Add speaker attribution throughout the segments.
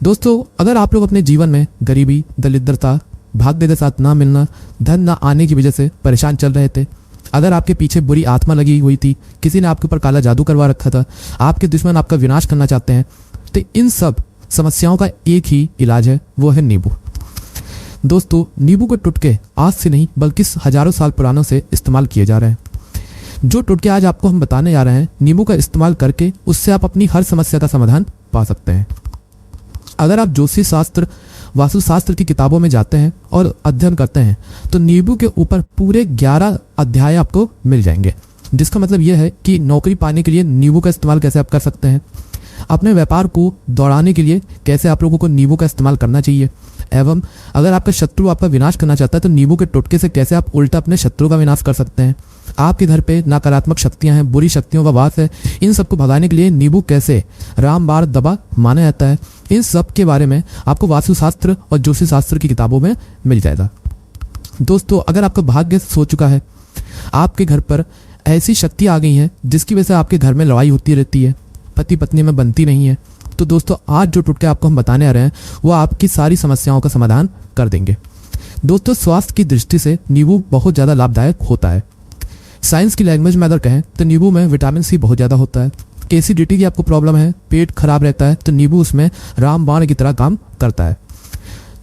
Speaker 1: दोस्तों, अगर आप लोग अपने जीवन में गरीबी, दरिद्रता, भाग्य के साथ ना मिलना, धन ना आने की वजह से परेशान चल रहे थे, अगर आपके पीछे बुरी आत्मा लगी हुई थी, किसी ने आपके ऊपर काला जादू करवा रखा था, आपके दुश्मन आपका विनाश करना चाहते हैं, तो इन सब समस्याओं का एक ही इलाज है, वो है नींबू। दोस्तों, नींबू के टुटके आज से नहीं बल्कि हजारों साल पुरानों से इस्तेमाल किए जा रहे हैं। जो टुटके आज आपको हम बताने जा रहे हैं, नींबू का इस्तेमाल करके उससे आप अपनी हर समस्या का समाधान पा सकते हैं। अगर आप ज्योतिष शास्त्र, वास्तुशास्त्र की किताबों में जाते हैं और अध्ययन करते हैं तो नींबू के ऊपर पूरे 11 अध्याय आपको मिल जाएंगे, जिसका मतलब यह है कि नौकरी पाने के लिए नींबू का इस्तेमाल कैसे आप कर सकते हैं, अपने व्यापार को दौड़ाने के लिए कैसे आप लोगों को नींबू का इस्तेमाल करना चाहिए, एवं अगर आपका शत्रु आपका विनाश करना चाहता है तो नींबू के टुटके से कैसे आप उल्टा अपने शत्रु का विनाश कर सकते हैं। आपके घर पे नकारात्मक शक्तियां हैं, बुरी शक्तियों का वास है, इन सबको भगाने के लिए नींबू कैसे रामबाण दवा माना जाता है, इन सब के बारे में आपको वास्तुशास्त्र और ज्योतिष शास्त्र की किताबों में मिल जाएगा। दोस्तों, अगर आपका भाग्य सो चुका है, आपके घर पर ऐसी शक्ति आ गई है जिसकी वजह से आपके घर में लड़ाई होती रहती है, पति पत्नी में बनती नहीं है, तो दोस्तों आज जो टुटके आपको हम बताने आ रहे हैं वो आपकी सारी समस्याओं का समाधान कर देंगे। दोस्तों, स्वास्थ्य की दृष्टि से नींबू बहुत ज़्यादा लाभदायक होता है। साइंस की लैंग्वेज में अगर कहें तो नींबू में विटामिन सी बहुत ज़्यादा होता है। एसिडिटी की आपको प्रॉब्लम है, पेट खराब रहता है, तो नींबू उसमें रामबाण की तरह काम करता है।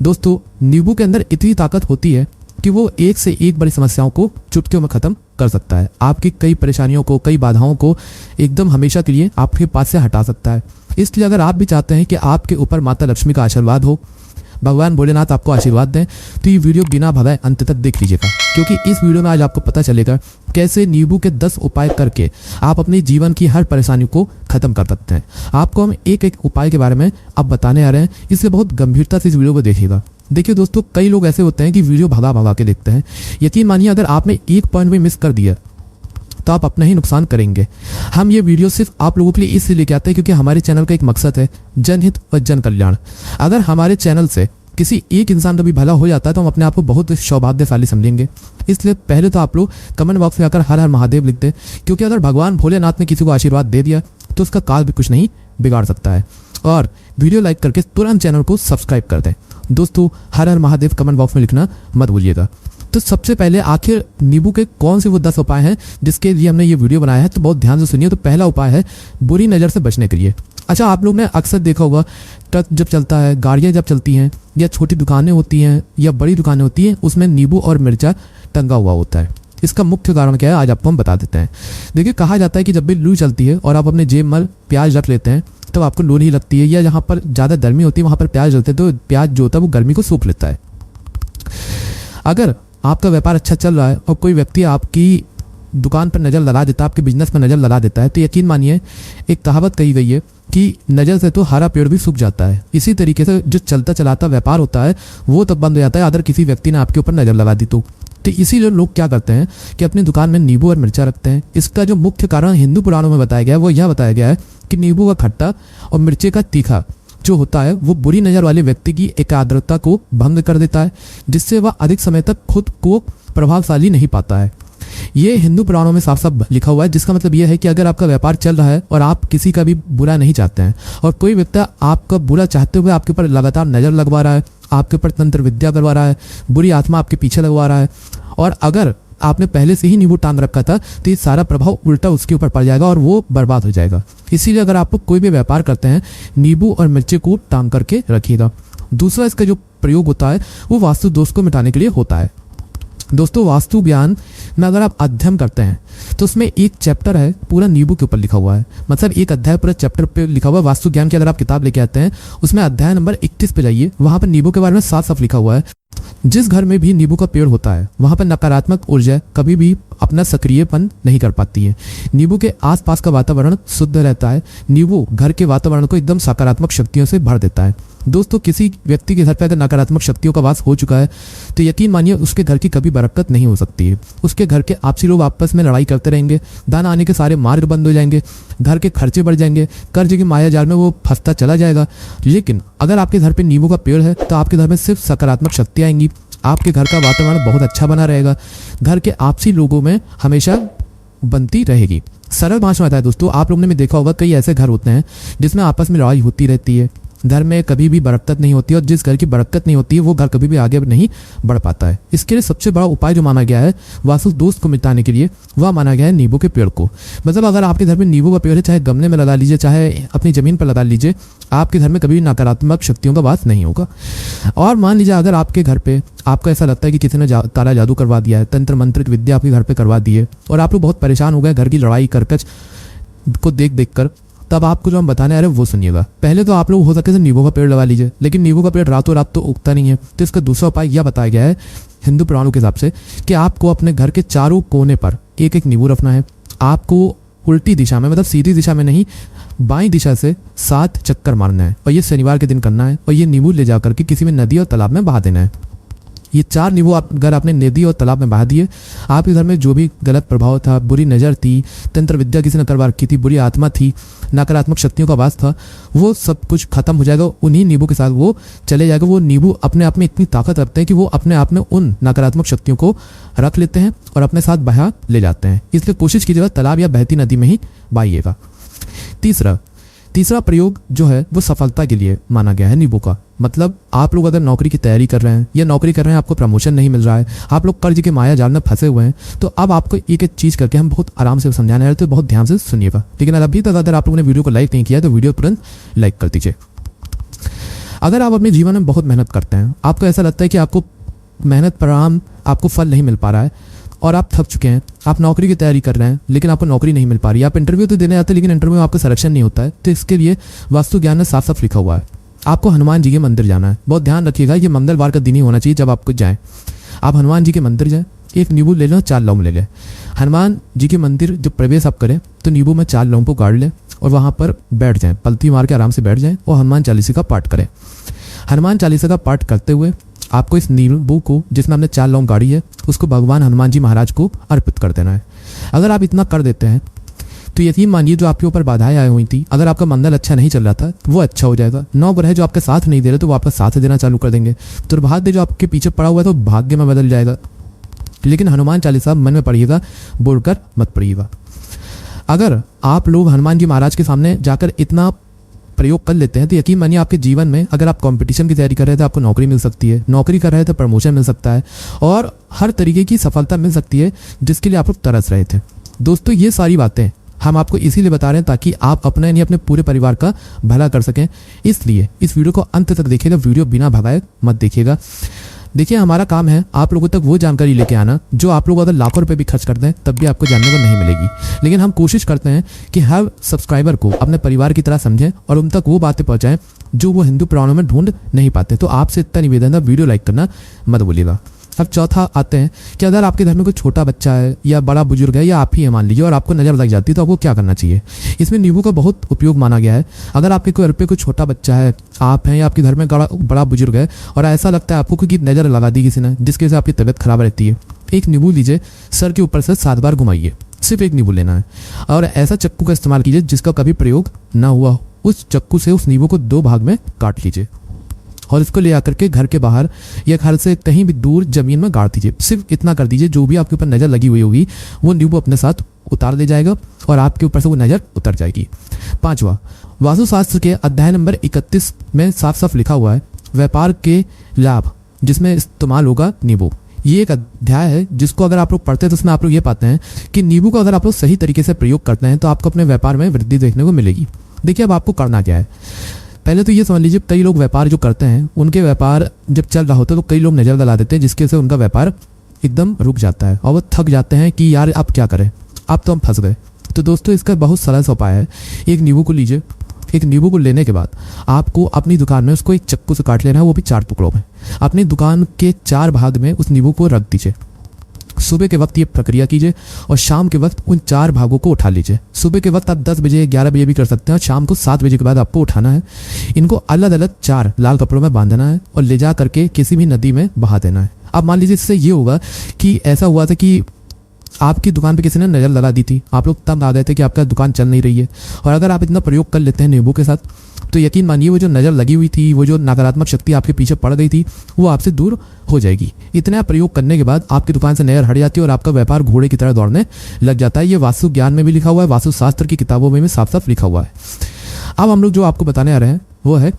Speaker 1: दोस्तों, नींबू के अंदर इतनी ताकत होती है कि वो एक से एक बड़ी समस्याओं को चुटकियों में ख़त्म कर सकता है। आपकी कई परेशानियों को, कई बाधाओं को एकदम हमेशा के लिए आपके पास से हटा सकता है। इसलिए अगर आप भी चाहते हैं कि आपके ऊपर माता लक्ष्मी का आशीर्वाद हो, भगवान भोलेनाथ आपको आशीर्वाद दें, तो ये वीडियो बिना भगाए अंत तक देख लीजिएगा, क्योंकि इस वीडियो में आज आपको पता चलेगा कैसे नींबू के 10 उपाय करके आप अपने जीवन की हर परेशानी को खत्म कर सकते हैं। आपको हम एक एक उपाय के बारे में अब बताने आ रहे हैं, इसलिए बहुत गंभीरता से इस वीडियो को देखिएगा। देखिए दोस्तों, कई लोग ऐसे होते हैं कि वीडियो भगा भगा के देखते हैं। यकीन मानिए, अगर आपने एक पॉइंट भी मिस कर दिया तो आप अपना ही नुकसान करेंगे। हम ये वीडियो सिर्फ आप लोगों के लिए इसलिए लेके आते हैं क्योंकि हमारे चैनल का एक मकसद है जनहित और जन कल्याण। अगर हमारे चैनल से किसी एक इंसान का भी भला हो जाता है तो हम अपने आप को बहुत सौभाग्यशाली समझेंगे। इसलिए पहले तो आप लोग कमेंट बॉक्स में आकर हर हर महादेव लिख दें, क्योंकि अगर भगवान भोलेनाथ ने किसी को आशीर्वाद दे दिया तो उसका काल भी कुछ नहीं बिगाड़ सकता है। और वीडियो लाइक करके तुरंत चैनल को सब्सक्राइब कर दें। दोस्तों, हर हर महादेव कमेंट बॉक्स में लिखना मत भूलिएगा। तो सबसे पहले आखिर नींबू के कौन से वो 10 उपाय हैं जिसके लिए हमने ये वीडियो बनाया है, तो बहुत ध्यान से सुनिए। तो पहला उपाय है बुरी नज़र से बचने के लिए। अच्छा, आप लोग ने अक्सर देखा होगा, ट्रक जब चलता है, गाड़ियाँ जब चलती हैं, या छोटी दुकानें होती हैं या बड़ी दुकानें होती हैं, उसमें नींबू और मिर्चा टंगा हुआ होता है। इसका मुख्य कारण क्या है आज आपको हम बता देते हैं। देखिए, कहा जाता है कि जब भी लू चलती है और आप अपने जेब में प्याज रख लेते हैं तो आपको लू नहीं लगती है, या जहाँ पर ज़्यादा गर्मी होती है वहाँ पर प्याज रखते हैं तो प्याज जो होता है वो गर्मी को सूख लेता है। अगर आपका व्यापार अच्छा चल रहा है और कोई व्यक्ति आपकी दुकान पर नज़र लगा देता है, आपके बिजनेस पर नज़र लगा देता है, तो यकीन मानिए एक कहावत कही गई है कि नज़र से तो हरा पेड़ भी सूख जाता है। इसी तरीके से जो चलता चलाता व्यापार होता है वो तब बंद हो जाता है अगर किसी व्यक्ति ने आपके ऊपर नज़र लगा दी तो इसीलिए लोग क्या करते हैं कि अपनी दुकान में नींबू और मिर्चा रखते हैं। इसका जो मुख्य कारण हिंदू पुराणों में बताया गया है वो यह बताया गया है कि नींबू का खट्टा और मिर्चे का तीखा जो होता है वो बुरी नज़र वाले व्यक्ति की एकाग्रता को भंग कर देता है, जिससे वह अधिक समय तक खुद को प्रभावशाली नहीं पाता है। ये हिंदू पुराणों में साफ साफ लिखा हुआ है, जिसका मतलब यह है कि अगर आपका व्यापार चल रहा है और आप किसी का भी बुरा नहीं चाहते हैं और कोई व्यक्ति आपका बुरा चाहते हुए आपके ऊपर लगातार नज़र लगवा रहा है, आपके ऊपर तंत्र विद्या करवा रहा है, बुरी आत्मा आपके पीछे लगवा रहा है, और अगर आपने पहले से ही नींबू टांग रखा था तो ये सारा प्रभाव उल्टा उसके ऊपर पड़ जाएगा और वो बर्बाद हो जाएगा। इसीलिए अगर आप कोई भी व्यापार करते हैं, नींबू और मिर्ची को टांग करके रखिएगा। दूसरा, इसका जो प्रयोग होता है वो वास्तु दोष को मिटाने के लिए होता है। दोस्तों, वास्तु ज्ञान में अगर आप अध्ययन करते हैं तो उसमें एक चैप्टर है पूरा नींबू के ऊपर लिखा हुआ है, मतलब एक अध्याय पूरा चैप्टर पे लिखा हुआ है। वास्तु ज्ञान की अगर आप किताब लेके आते हैं उसमें अध्याय नंबर 31 पे जाइए, वहां पर नींबू के बारे में साफ साफ लिखा हुआ है। जिस घर में भी नींबू का पेड़ होता है वहां पर नकारात्मक ऊर्जा कभी भी अपना सक्रियपन नहीं कर पाती है। नींबू के आसपास का वातावरण शुद्ध रहता है। नींबू घर के वातावरण को एकदम सकारात्मक शक्तियों से भर देता है। दोस्तों, किसी व्यक्ति के घर पर अगर नकारात्मक शक्तियों का वास हो चुका है तो यकीन मानिए उसके घर की कभी बरकत नहीं हो सकती है। उसके घर के आपसी लोग आपस में लड़ाई करते रहेंगे, धन आने के सारे मार्ग बंद हो जाएंगे, घर के खर्चे बढ़ जाएंगे, कर्ज की माया जाल में वो फंसता चला जाएगा। लेकिन अगर आपके घर पे नींबू का पेड़ है तो आपके घर में सिर्फ सकारात्मक शक्ति आएंगी, आपके घर का वातावरण बहुत अच्छा बना रहेगा, घर के आपसी लोगों में हमेशा बनती रहेगी। सरल भाषा में बताया दोस्तों, आप लोगों ने देखा होगा कई ऐसे घर होते हैं जिसमें आपस में लड़ाई होती रहती है, घर में कभी भी बरकत नहीं होती, और जिस घर की बरकत नहीं होती है वो घर कभी भी आगे नहीं बढ़ पाता है। इसके लिए सबसे बड़ा उपाय जो माना गया है वास्तु दोष को मिटाने के लिए, वह माना गया है नींबू के पेड़ को। मतलब अगर आपके घर में नींबू का पेड़ है, चाहे गमले में लगा लीजिए, चाहे अपनी जमीन पर लगा लीजिए, आपके घर में कभी भी नकारात्मक शक्तियों का वास नहीं होगा। और मान लीजिए अगर आपके घर पे आपको ऐसा लगता है कि किसी ने काला जादू करवा दिया है, तंत्र मंत्र विद्या आपके घर पे करवा दी है, और आप लोग बहुत परेशान हो गए घर की लड़ाई करकच को देख देख कर, तब आपको जो हम बताने आ रहे हैं वो सुनिएगा। पहले तो आप लोग हो सके तो नींबू का पेड़ लगा लीजिए, लेकिन नींबू का पेड़ रातों रात तो उगता नहीं है। तो इसका दूसरा उपाय यह बताया गया है हिंदू पुराणों के हिसाब से कि आपको अपने घर के चारों कोने पर एक एक नींबू रखना है। आपको उल्टी दिशा में, मतलब सीधी दिशा में नहीं, बाईं दिशा से 7 चक्कर मारना है, और ये शनिवार के दिन करना है। और ये नींबू ले जाकर के किसी भी नदी और तालाब में बहा देना है। ये 4 नींबू अगर आपने नदी और तालाब में बहा दिए, आपके घर में जो भी गलत प्रभाव था, बुरी नज़र थी, तंत्र विद्या किसी ने करवा रखी थी, बुरी आत्मा थी, नकारात्मक शक्तियों का वास था, वो सब कुछ खत्म हो जाएगा। उन्हीं नींबू के साथ वो चले जाएगा। वो नींबू अपने आप में इतनी ताकत रखते हैं कि वो अपने आप में उन नकारात्मक शक्तियों को रख लेते हैं और अपने साथ बहा ले जाते हैं। इसलिए कोशिश कीजिएगा तालाब या बहती नदी में ही बहाइएगा। तीसरा प्रयोग जो है वो सफलता के लिए माना गया है नींबू का। मतलब आप लोग अगर नौकरी की तैयारी कर रहे हैं या नौकरी कर रहे हैं, आपको प्रमोशन नहीं मिल रहा है, आप लोग कर्ज के माया जाल में फंसे हुए हैं, तो अब आपको एक एक चीज़ करके हम बहुत आराम से समझाने रहे, तो बहुत ध्यान से सुनिएगा। लेकिन अभी तक अगर आप लोगों ने वीडियो को लाइक नहीं किया तो वीडियो तुरंत लाइक कर दीजिए। अगर आप अपने जीवन में बहुत मेहनत करते हैं, आपको ऐसा लगता है कि आपको मेहनत परिणाम आपको फल नहीं मिल पा रहा है और आप थक चुके हैं, आप नौकरी की तैयारी कर रहे हैं लेकिन आपको नौकरी नहीं मिल पा रही, आप इंटरव्यू तो देने जाते हैं लेकिन इंटरव्यू में आपका सिलेक्शन नहीं होता है, तो इसके लिए वास्तु ज्ञान में साफ साफ लिखा हुआ है आपको हनुमान जी के मंदिर जाना है। बहुत ध्यान रखिएगा, ये मंगलवार का दिन ही होना चाहिए जब आपको जाएं। आप हनुमान जी के मंदिर जाएं, एक नींबू ले लें, 4 लौंग ले लें। हनुमान जी के मंदिर जब प्रवेश आप करें तो नींबू में 4 लौंग को गाड़ लें और वहाँ पर बैठ जाएं, पलती मार के आराम से बैठ जाएं और हनुमान चालीसा का पाठ करें। हनुमान चालीसा का पाठ करते हुए आपको इस नींबू को जिसमें हमने 4 लौंग गाड़ी है उसको भगवान हनुमान जी महाराज को अर्पित कर देना है। अगर आप इतना कर देते हैं तो यकीन मानिए जो आपके ऊपर बाधाएं आई हुई थी, अगर आपका मंगल अच्छा नहीं चल रहा था वो अच्छा हो जाएगा। 9 ग्रह जो आपके साथ नहीं दे रहे तो वो आपका साथ देना चालू कर देंगे। दुर्भाग्य जो आपके पीछे पड़ा हुआ है तो भाग्य में बदल जाएगा। लेकिन हनुमान चालीसा मन में पढ़िएगा, बोलकर मत पढ़िएगा। अगर आप लोग हनुमान जी महाराज के सामने जाकर इतना प्रयोग कर लेते हैं तो यकीन मानिए आपके जीवन में, अगर आप कंपटीशन की तैयारी कर रहे थे आपको नौकरी मिल सकती है, नौकरी कर रहे थे प्रमोशन मिल सकता है और हर तरीके की सफलता मिल सकती है जिसके लिए आप लोग तरस रहे थे। दोस्तों ये सारी बातें हम आपको इसीलिए बता रहे हैं ताकि आप अपने यानी अपने पूरे परिवार का भला कर सकें। इसलिए इस वीडियो को अंत तक देखिएगा, वीडियो बिना भगाए मत देखिएगा। देखिए हमारा काम है आप लोगों तक वो जानकारी लेके आना जो आप लोग अगर लाखों रुपए भी खर्च करते हैं तब भी आपको जानने को नहीं मिलेगी। लेकिन हम कोशिश करते हैं कि हर सब्सक्राइबर को अपने परिवार की तरह समझें और उन तक वो बातें पहुंचाएं जो वो हिंदू पुराणों में ढूंढ नहीं पाते। तो आपसे इतना निवेदन है, वीडियो लाइक करना मत भूलिएगा। अब चौथा आते हैं कि अगर आपके घर में कोई छोटा बच्चा है या बड़ा बुजुर्ग है या आप ही है मान लीजिए और आपको नजर लग जाती है तो आपको क्या करना चाहिए। इसमें नींबू का बहुत उपयोग माना गया है। अगर आपके घर पे कोई छोटा बच्चा है, आप हैं या आपके घर में बड़ा बुजुर्ग है और ऐसा लगता है आपको कि नजर लगा दी किसी ने जिसकी वजह से आपकी तबीयत खराब रहती है, एक नींबू लीजिए, सर के ऊपर से 7 बार घुमाइए। सिर्फ एक नींबू लेना है और ऐसा चक्कू का इस्तेमाल कीजिए जिसका कभी प्रयोग ना हुआ। उस चक्कू से उस नींबू को 2 भाग में काट लीजिए और इसको ले आकर के घर के बाहर या घर से कहीं भी दूर जमीन में गाड़ दीजिए। सिर्फ इतना कर दीजिए, जो भी आपके ऊपर नजर लगी हुई होगी वो नींबू अपने साथ उतार ले जाएगा और आपके ऊपर से वो नजर उतर जाएगी। 5वां, वास्तुशास्त्र के अध्याय नंबर 31 में साफ साफ लिखा हुआ है व्यापार के लाभ जिसमें इस्तेमाल होगा नींबू। ये एक अध्याय है जिसको अगर आप लोग पढ़ते हैं तो उसमें आप लोग ये पाते हैं कि नींबू को अगर आप लोग सही तरीके से प्रयोग करते हैं तो आपको अपने व्यापार में वृद्धि देखने को मिलेगी। देखिए अब आपको करना क्या है, पहले तो ये समझ लीजिए कई लोग व्यापार जो करते हैं उनके व्यापार जब चल रहा होता है तो कई लोग नजर डला देते हैं जिसकी वजह से उनका व्यापार एकदम रुक जाता है और वो थक जाते हैं कि यार अब क्या करें, अब तो हम फंस गए। तो दोस्तों इसका बहुत सरल सा उपाय है, एक नींबू को लीजिए। एक नींबू को लेने के बाद आपको अपनी दुकान में उसको एक चक्कू से काट लेना है, वो भी 4 टुकड़ों में। अपनी दुकान के 4 भाग में उस नींबू को रख दीजिए। सुबह के वक्त ये प्रक्रिया कीजिए और शाम के वक्त उन 4 भागों को उठा लीजिए। सुबह के वक्त आप 10 बजे 11 बजे भी कर सकते हैं और शाम को 7 बजे के बाद आपको उठाना है। इनको अलग अलग 4 लाल कपड़ों में बांधना है और ले जा करके किसी भी नदी में बहा देना है। अब मान लीजिए इससे ये होगा कि ऐसा हुआ था कि आपकी दुकान पे किसी ने नज़र लगा दी थी, आप लोग तब आ गए थे कि आपका दुकान चल नहीं रही है, और अगर आप इतना प्रयोग कर लेते हैं नींबू के साथ तो यकीन मानिए वो जो नज़र लगी हुई थी, वो जो नकारात्मक शक्ति आपके पीछे पड़ गई थी वो आपसे दूर हो जाएगी। इतना प्रयोग करने के बाद आपकी दुकान से नज़र हट जाती है और आपका व्यापार घोड़े की तरह दौड़ने लग जाता है। ये वास्तु ज्ञान में भी लिखा हुआ है, वास्तुशास्त्र की किताबों में भी साफ साफ लिखा हुआ है। अब हम लोग जो आपको बताने आ रहे हैं वो है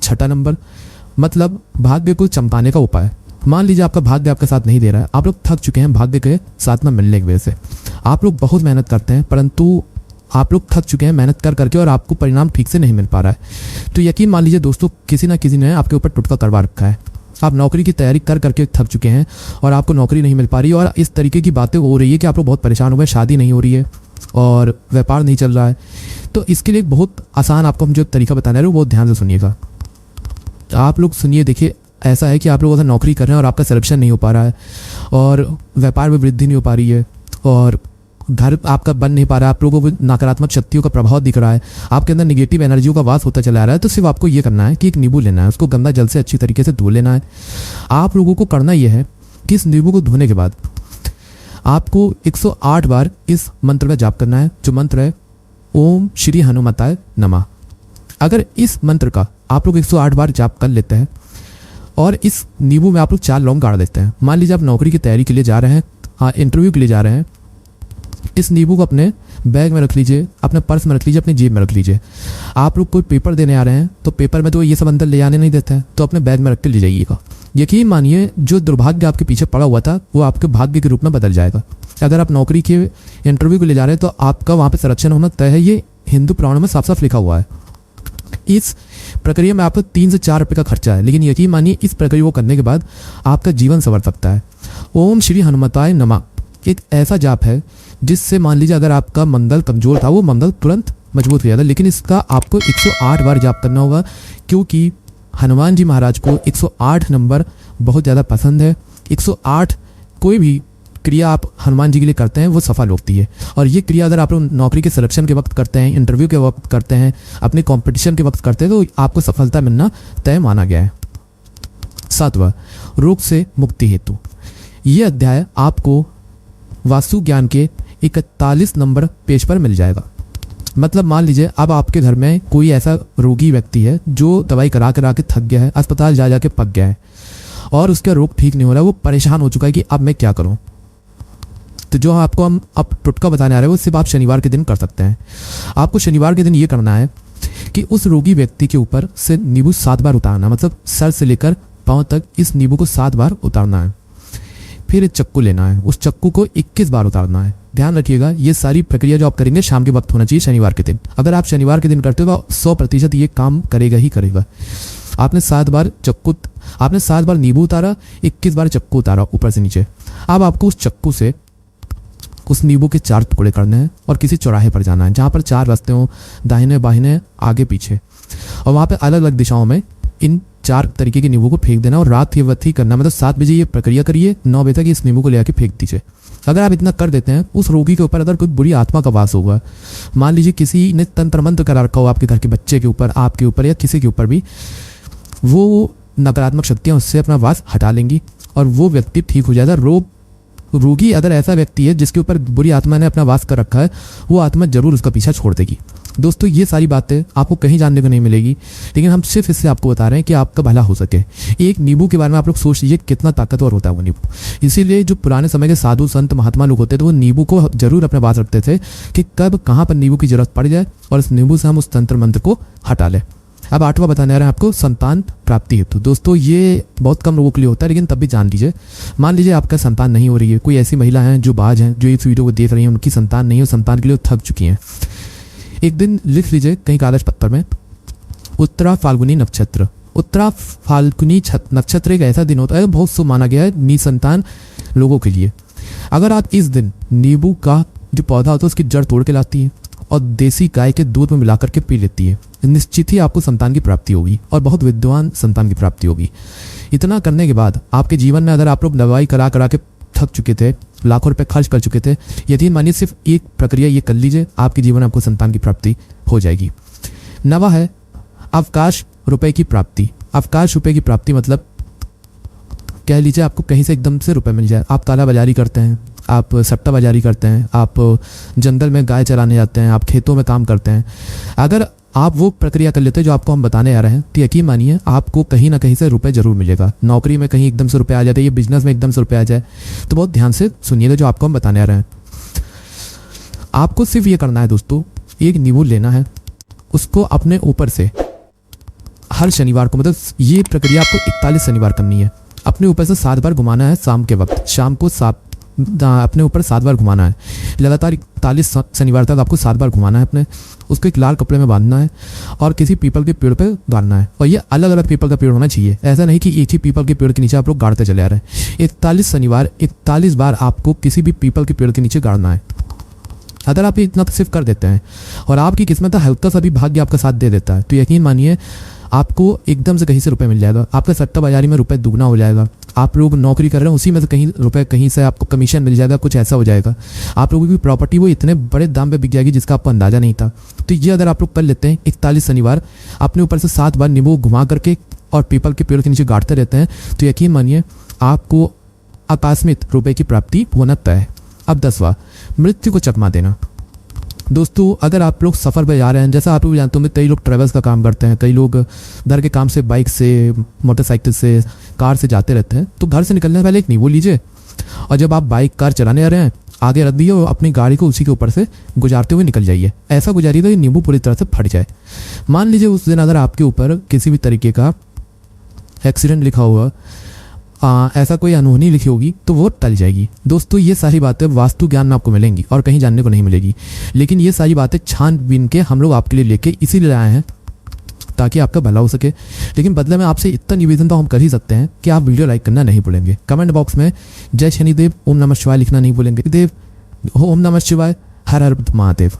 Speaker 1: छठा नंबर, मतलब भाग्य को चमकाने का उपाय। मान लीजिए आपका भाग्य आपका साथ नहीं दे रहा है, आप लोग थक चुके हैं भाग्य के साथ में मिलने की वजह से, आप लोग बहुत मेहनत करते हैं परंतु आप लोग थक चुके हैं मेहनत कर करके और आपको परिणाम ठीक से नहीं मिल पा रहा है। तो यकीन मान लीजिए दोस्तों, किसी ना किसी ने आपके ऊपर टुटका करवा रखा है। आप नौकरी की तैयारी कर करके थक चुके हैं और आपको नौकरी नहीं मिल पा रही और इस तरीके की बातें हो रही है कि आप लोग बहुत परेशान हो गए, शादी नहीं हो रही है और व्यापार नहीं चल रहा है। तो इसके लिए एक बहुत आसान आपको हम जो तरीका बताने रहे हैं वो बहुत ध्यान से सुनिएगा। आप लोग सुनिए, देखिए ऐसा है कि आप लोग अगर नौकरी कर रहे हैं और आपका सिलेक्शन नहीं हो पा रहा है और व्यापार में वृद्धि नहीं हो पा रही है और घर आपका बन नहीं पा रहा है, आप लोगों को नकारात्मक शक्तियों का प्रभाव दिख रहा है, आपके अंदर नेगेटिव एनर्जियों का वास होता चला आ रहा है, तो सिर्फ आपको ये करना है कि एक नींबू लेना है, उसको गंदा जल से अच्छी तरीके से धो लेना है। आप लोगों को करना यह है कि इस नींबू को धोने के बाद आपको 108 बार इस मंत्र का जाप करना है, जो मंत्र है ओम श्री हनुमताय नमः। अगर इस मंत्र का आप लोग 108 बार जाप कर लेते हैं और इस नींबू में आप लोग 4 लौंग गाड़ देते हैं, मान लीजिए आप नौकरी की तैयारी के लिए जा रहे हैं, हाँ इंटरव्यू के लिए जा रहे हैं, इस नींबू को अपने बैग में रख लीजिए, अपने पर्स में रख लीजिए, अपनी जेब में रख लीजिए। आप लोग कोई पेपर देने आ रहे हैं तो पेपर में तो ये सब अंदर ले आने नहीं देते हैं, तो अपने बैग में रख के ले जाइएगा। यकीन मानिए जो दुर्भाग्य आपके पीछे पड़ा हुआ था वो आपके भाग्य के रूप में बदल जाएगा। अगर आप नौकरी के इंटरव्यू को ले जा रहे हैं तो आपका वहाँ पर सिलेक्शन होना तय है, ये हिंदू पुराणों में साफ साफ लिखा हुआ है। इस प्रक्रिया में आपको 3 से 4 रुपये का खर्चा है, लेकिन यकीन मानिए इस प्रक्रिया को करने के बाद आपका जीवन संवर सकता है। ओम श्री हनुमताय नमः एक ऐसा जाप है जिससे मान लीजिए अगर आपका मंगल कमजोर था वो मंगल तुरंत मजबूत हो जाता है, लेकिन इसका आपको 108 बार जाप करना होगा क्योंकि हनुमान जी महाराज को 108 नंबर बहुत ज़्यादा पसंद है। 108 कोई भी क्रिया आप हनुमान जी के लिए करते हैं वो सफल होती है, और ये क्रिया अगर आप लोग नौकरी के सिलेक्शन के वक्त करते हैं, इंटरव्यू के वक्त करते हैं, अपने कंपटीशन के वक्त करते हैं तो आपको सफलता मिलना तय माना गया है। 7वां, रोग से मुक्ति हेतु। ये अध्याय आपको वास्तु ज्ञान के 41 नंबर पेज पर मिल जाएगा। मतलब मान लीजिए अब आपके घर में कोई ऐसा रोगी व्यक्ति है जो दवाई करा के थक गया है, अस्पताल जा जाके पक गया है और उसका रोग ठीक नहीं हो रहा है, वो परेशान हो चुका है कि अब मैं क्या करूं। तो जो आपको हम अब टुटका बताने आ रहे हैं वो सिर्फ आप शनिवार के दिन कर सकते हैं। आपको शनिवार के दिन ये करना है कि उस रोगी व्यक्ति के ऊपर से नींबू 7 बार उतारना, मतलब सर से लेकर पांव तक इस नींबू को 7 बार उतारना है। फिर एक चक्कू लेना है, उस चक्कू को 21 बार उतारना है। ध्यान रखिएगा ये सारी प्रक्रिया जो आप करेंगे शाम के वक्त होना चाहिए, शनिवार के दिन। अगर आप शनिवार के दिन करते हो तो 100% ये काम करेगा ही करेगा। आपने 7 बार नींबू उतारा, 21 बार चक्कू उतारा ऊपर से नीचे। अब आपको उस चक्कू से उस नींबू के 4 टुकड़े करने हैं और किसी चौराहे पर जाना है जहाँ पर 4 रास्ते हों, दाहिने बाहिने आगे पीछे, और वहाँ पे अलग अलग दिशाओं में इन 4 तरीके के नींबू को फेंक देना और रात के वक्त ही करना। मतलब 7 बजे ये प्रक्रिया करिए, 9 बजे तक इस नींबू को ले आके फेंक दीजिए। अगर आप इतना कर देते हैं, उस रोगी के ऊपर अगर कोई बुरी आत्मा का वास होगा, मान लीजिए किसी ने तंत्र मंत्र करा रखा हो आपके घर के बच्चे के ऊपर, आपके ऊपर या किसी के ऊपर भी, वो नकारात्मक शक्तियाँ उससे अपना वास हटा लेंगी और वो व्यक्ति ठीक हो जाएगा। रोगी अगर ऐसा व्यक्ति है जिसके ऊपर बुरी आत्मा ने अपना वास कर रखा है, वो आत्मा जरूर उसका पीछा छोड़ देगी। दोस्तों ये सारी बातें आपको कहीं जानने को नहीं मिलेगी, लेकिन हम सिर्फ इससे आपको बता रहे हैं कि आपका भला हो सके। एक नींबू के बारे में आप लोग सोच लीजिए कितना ताकतवर होता है वो नींबू। इसीलिए जो पुराने समय के साधु संत महात्मा लोग होते थे वो नींबू को जरूर अपने पास रखते थे कि कब कहाँ पर नींबू की जरूरत पड़ जाए और इस नींबू से हम उस तंत्र मंत्र को हटा लें। अब 8वां बताने आ रहे हैं आपको संतान प्राप्ति हेतु। दोस्तों ये बहुत कम लोगों के लिए होता है, लेकिन तब भी जान लीजिए। मान लीजिए आपका संतान नहीं हो रही है, कोई ऐसी महिला है जो बाज हैं जो इस वीडियो को देख रही हैं, उनकी संतान नहीं है, संतान के लिए थक चुकी हैं। एक दिन लिख लीजिए कहीं कागज पत्थर में, उत्तरा फाल्गुनी नक्षत्र। उत्तरा फाल्गुनी नक्षत्र एक ऐसा दिन होता है बहुत शुभ माना गया है निसंतान लोगों के लिए। अगर आप इस दिन नींबू का जो पौधा होता है उसकी जड़ तोड़ के लाती है और देसी गाय के दूध में मिलाकर के पी लेती है, निश्चित ही आपको संतान की प्राप्ति होगी और बहुत विद्वान संतान की प्राप्ति होगी। इतना करने के बाद आपके जीवन में अगर आप लोग दवाई करा के थक चुके थे, लाखों रुपए खर्च कर चुके थे, यकीन मानिए सिर्फ एक प्रक्रिया ये कर लीजिए, आपके जीवन में आपको संतान की प्राप्ति हो जाएगी। 9वां है अवकाश रुपए की प्राप्ति। अवकाश रुपए की प्राप्ति मतलब कह लीजिए आपको कहीं से एकदम से रुपए मिल जाए। आप काला बाजारी करते हैं, आप सट्टा बाजारी करते हैं, आप जंगल में गाय चराने जाते हैं, आप खेतों में काम करते हैं, अगर आप वो प्रक्रिया कर लेते हैं जो आपको हम बताने आ रहे हैं तो यकीन मानिए आपको कहीं ना कहीं से रुपए जरूर मिलेगा। नौकरी में कहीं एकदम से रुपए आ जाते हैं, ये बिजनेस में एकदम से रुपए आ जाए, तो बहुत ध्यान से सुनिएगा जो आपको हम बताने आ रहे हैं। आपको सिर्फ ये करना है दोस्तों, एक नींबू लेना है, उसको अपने ऊपर से हर शनिवार को, मतलब ये प्रक्रिया आपको 41 शनिवार करनी है। अपने ऊपर से 7 बार घुमाना है शाम के वक्त, शाम को 7 अपने ऊपर 7 बार घुमाना है। लगातार 41 शनिवार तक आपको 7 बार घुमाना है अपने। उसको एक लाल कपड़े में बांधना है और किसी पीपल के पेड़ पे गाड़ना है। और ये अलग अलग पीपल का पेड़ होना चाहिए, ऐसा नहीं कि एक ही पीपल के पेड़ के नीचे आप लोग गाड़ते चले आ रहे हैं। 41 शनिवार 41 बार आपको किसी भी पीपल के पेड़ के नीचे गाड़ना है। अगर आप इतना तो सिर्फ कर देते हैं और आपकी किस्मत हल्का सा भी भाग्य आपका साथ दे देता है, तो यकीन मानिए आपको एकदम से कहीं से रुपए मिल जाएगा। आपका सट्टा बाजारी में रुपए दुगना हो जाएगा। आप लोग नौकरी कर रहे हैं, उसी में से कहीं रुपए, कहीं से आपको कमीशन मिल जाएगा, कुछ ऐसा हो जाएगा। आप लोगों की प्रॉपर्टी वो इतने बड़े दाम पे बिक जाएगी जिसका आपको अंदाजा नहीं था। तो ये अगर आप लोग कर लेते हैं 41 शनिवार, अपने ऊपर से 7 बार नींबू घुमा करके और पीपल के पेड़ के नीचे गाड़ते रहते हैं, तो यकीन मानिए आपको आकस्मिक रुपए की प्राप्ति होना तय है। अब 10वां, मृत्यु को चकमा देना। दोस्तों, अगर आप लोग सफ़र पे जा रहे हैं, जैसा आप लोग जानते होंगे कई लोग ट्रेवल्स का काम करते हैं, कई लोग घर के काम से बाइक से, मोटरसाइकिल से, कार से जाते रहते हैं, तो घर से निकलने से पहले एक नींबू लीजिए और जब आप बाइक कार चलाने आ रहे हैं आगे रख दिए और अपनी गाड़ी को उसी के ऊपर से गुजारते हुए निकल जाइए। ऐसा गुजारिए तो ये नींबू पूरी तरह से फट जाए। मान लीजिए उस दिन अगर आपके ऊपर किसी भी तरीके का एक्सीडेंट लिखा हुआ, ऐसा कोई अनहोनी लिखी होगी, तो वो टल जाएगी। दोस्तों, ये सारी बातें वास्तु ज्ञान में आपको मिलेंगी और कहीं जानने को नहीं मिलेगी, लेकिन ये सारी बातें छानबीन के हम लोग आपके लिए लेके इसीलिए आए हैं ताकि आपका भला हो सके। लेकिन बदले में आपसे इतना निवेदन तो हम कर ही सकते हैं कि आप वीडियो लाइक करना नहीं भूलेंगे। कमेंट बॉक्स में जय शनिदेव, ओम नमः शिवाय लिखना नहीं भूलेंगे। देव, ओम नमः शिवाय, हर हर महादेव।